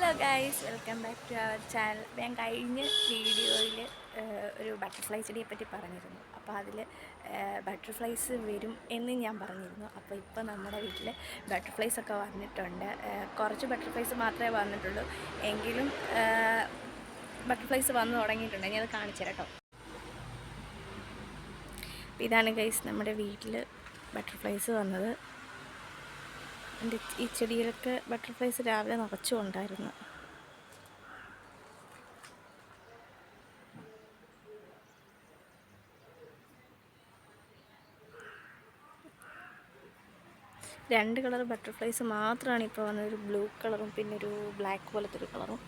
Hello guys, welcome back to our channel. ഞാൻ കഴിഞ്ഞ വീഡിയോയിൽ ഒരു ബട്ടർഫ്ലൈ ചെടിയെ പറ്റി പറഞ്ഞിരുന്നു. അപ്പോൾ അതിൽ ബട്ടർഫ്ലൈസ് വരും എന്ന് ഞാൻ പറഞ്ഞിരുന്നു. അപ്പോൾ ഇപ്പോൾ നമ്മുടെ വീട്ടിൽ ബട്ടർഫ്ലൈസ് ഒക്കെ വന്നിട്ടുണ്ട്. കുറച്ച് ബട്ടർഫ്ലൈസ് മാത്രമേ വന്നിട്ടുള്ളൂ, എങ്കിലും ബട്ടർഫ്ലൈസ് വന്നു തുടങ്ങിയിട്ടുണ്ട്. ഞാനത് കാണിച്ചു തരാം കേട്ടോ. ഇതാണ് ഗൈസ് നമ്മുടെ വീട്ടിൽ ബട്ടർഫ്ലൈസ് വന്നത്. എൻ്റെ ഈ ചെടിയിലൊക്കെ ബട്ടർഫ്ലൈസ് രാവിലെ നിറച്ചും ഉണ്ടായിരുന്നു. രണ്ട് കളർ ബട്ടർഫ്ലൈസ് മാത്രമാണ് ഇപ്പോൾ വന്നത്. ഒരു ബ്ലൂ കളറും പിന്നെ ഒരു ബ്ലാക്ക് പോലത്തെ ഒരു കളറും.